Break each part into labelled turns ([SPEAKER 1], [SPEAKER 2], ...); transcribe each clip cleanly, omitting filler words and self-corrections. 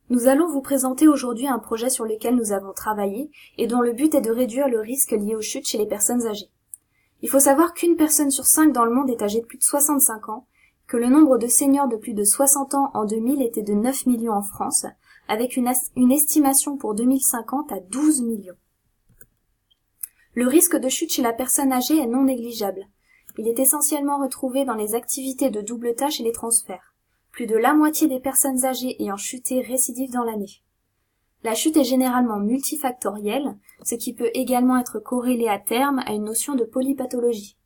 [SPEAKER 1] Nous allons vous présenter aujourd'hui un projet sur lequel nous avons travaillé et dont le but est de réduire le risque lié aux chutes chez les personnes âgées. Il faut savoir qu'une personne sur 5 dans le monde est âgée de plus de 65 ans, que le nombre de seniors de plus de 60 ans en 2000 était de 9 millions en France, avec une estimation pour 2050 à 12 millions. Le risque de chute chez la personne âgée est non négligeable. Il est essentiellement retrouvé dans les activités de double tâche et les transferts. Plus de la moitié des personnes âgées ayant chuté récidivent dans l'année. La chute est généralement multifactorielle, ce qui peut également être corrélé à terme à une notion de polypathologie.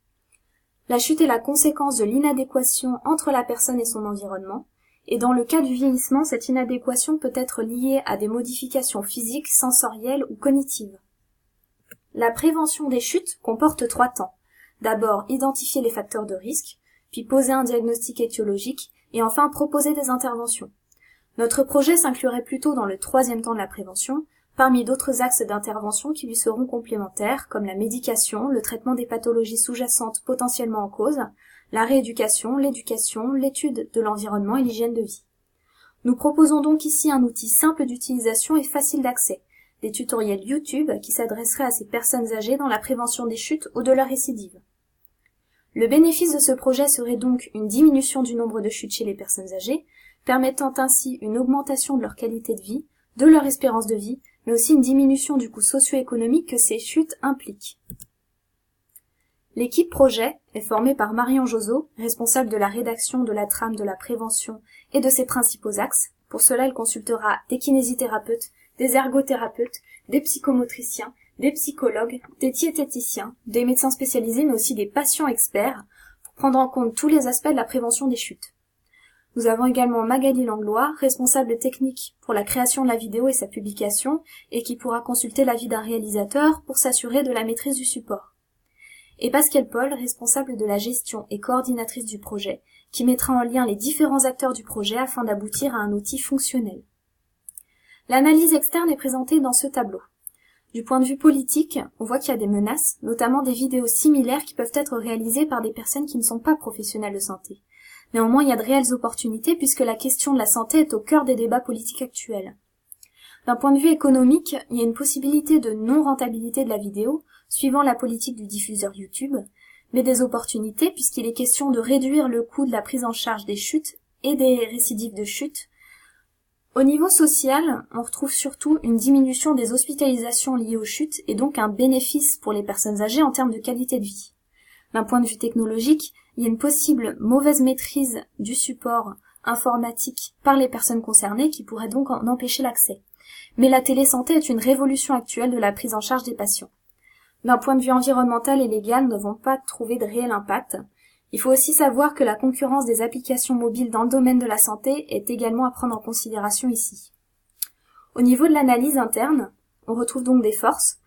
[SPEAKER 1] La chute est la conséquence de l'inadéquation entre la personne et son environnement, et dans le cas du vieillissement, cette inadéquation peut être liée à des modifications physiques, sensorielles ou cognitives. La prévention des chutes comporte 3 temps. D'abord, identifier les facteurs de risque, puis poser un diagnostic étiologique, et enfin proposer des interventions. Notre projet s'inclurait plutôt dans le 3e temps de la prévention, parmi d'autres axes d'intervention qui lui seront complémentaires, comme la médication, le traitement des pathologies sous-jacentes potentiellement en cause, la rééducation, l'éducation, l'étude de l'environnement et l'hygiène de vie. Nous proposons donc ici un outil simple d'utilisation et facile d'accès, des tutoriels YouTube qui s'adresseraient à ces personnes âgées dans la prévention des chutes ou de leur récidive. Le bénéfice de ce projet serait donc une diminution du nombre de chutes chez les personnes âgées, permettant ainsi une augmentation de leur qualité de vie, de leur espérance de vie, mais aussi une diminution du coût socio-économique que ces chutes impliquent. L'équipe projet est formée par Marion Josot, responsable de la rédaction de la trame de la prévention et de ses principaux axes. Pour cela, elle consultera des kinésithérapeutes, des ergothérapeutes, des psychomotriciens, des psychologues, des diététiciens, des médecins spécialisés, mais aussi des patients experts, pour prendre en compte tous les aspects de la prévention des chutes. Nous avons également Magali Langlois, responsable technique pour la création de la vidéo et sa publication, et qui pourra consulter l'avis d'un réalisateur pour s'assurer de la maîtrise du support. Et Pascal Paul, responsable de la gestion et coordinatrice du projet, qui mettra en lien les différents acteurs du projet afin d'aboutir à un outil fonctionnel. L'analyse externe est présentée dans ce tableau. Du point de vue politique, on voit qu'il y a des menaces, notamment des vidéos similaires qui peuvent être réalisées par des personnes qui ne sont pas professionnelles de santé. Néanmoins, il y a de réelles opportunités puisque la question de la santé est au cœur des débats politiques actuels. D'un point de vue économique, il y a une possibilité de non-rentabilité de la vidéo, suivant la politique du diffuseur YouTube, mais des opportunités puisqu'il est question de réduire le coût de la prise en charge des chutes et des récidives de chute. Au niveau social, on retrouve surtout une diminution des hospitalisations liées aux chutes et donc un bénéfice pour les personnes âgées en termes de qualité de vie. D'un point de vue technologique, il y a une possible mauvaise maîtrise du support informatique par les personnes concernées qui pourrait donc en empêcher l'accès. Mais la télésanté est une révolution actuelle de la prise en charge des patients. D'un point de vue environnemental et légal, nous n'avons pas trouvé de réel impact. Il faut aussi savoir que la concurrence des applications mobiles dans le domaine de la santé est également à prendre en considération ici. Au niveau de l'analyse interne, on retrouve donc des forces,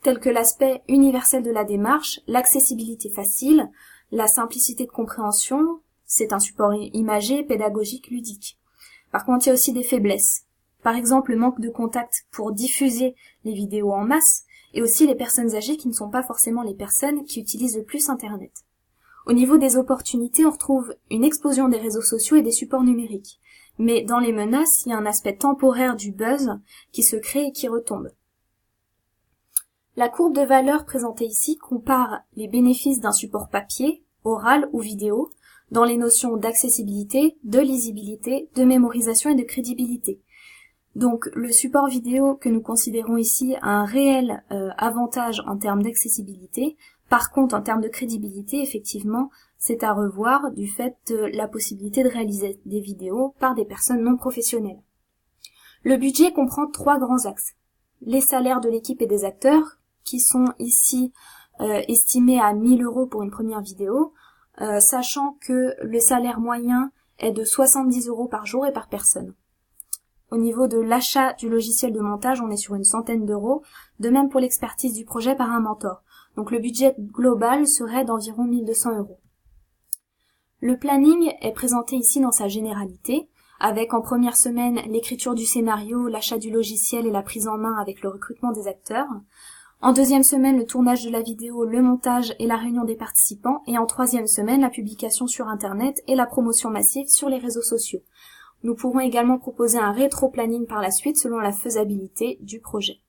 [SPEAKER 1] telles que l'aspect universel de la démarche, l'accessibilité facile, la simplicité de compréhension, c'est un support imagé, pédagogique, ludique. Par contre, il y a aussi des faiblesses. Par exemple, le manque de contact pour diffuser les vidéos en masse, et aussi les personnes âgées qui ne sont pas forcément les personnes qui utilisent le plus Internet. Au niveau des opportunités, on retrouve une explosion des réseaux sociaux et des supports numériques. Mais dans les menaces, il y a un aspect temporaire du buzz qui se crée et qui retombe. La courbe de valeur présentée ici compare les bénéfices d'un support papier, oral ou vidéo, dans les notions d'accessibilité, de lisibilité, de mémorisation et de crédibilité. Donc le support vidéo que nous considérons ici a un réel avantage en termes d'accessibilité. Par contre, en termes de crédibilité, effectivement, c'est à revoir du fait de la possibilité de réaliser des vidéos par des personnes non professionnelles. Le budget comprend 3 grands axes. Les salaires de l'équipe et des acteurs, qui sont ici estimés à 1 000 € pour une première vidéo, sachant que le salaire moyen est de 70 € par jour et par personne. Au niveau de l'achat du logiciel de montage, on est sur une centaine d'euros, de même pour l'expertise du projet par un mentor. Donc le budget global serait d'environ 1 200 €. Le planning est présenté ici dans sa généralité, avec en première semaine l'écriture du scénario, l'achat du logiciel et la prise en main avec le recrutement des acteurs. En deuxième semaine, le tournage de la vidéo, le montage et la réunion des participants. Et en troisième semaine, la publication sur Internet et la promotion massive sur les réseaux sociaux. Nous pourrons également proposer un rétro-planning par la suite selon la faisabilité du projet.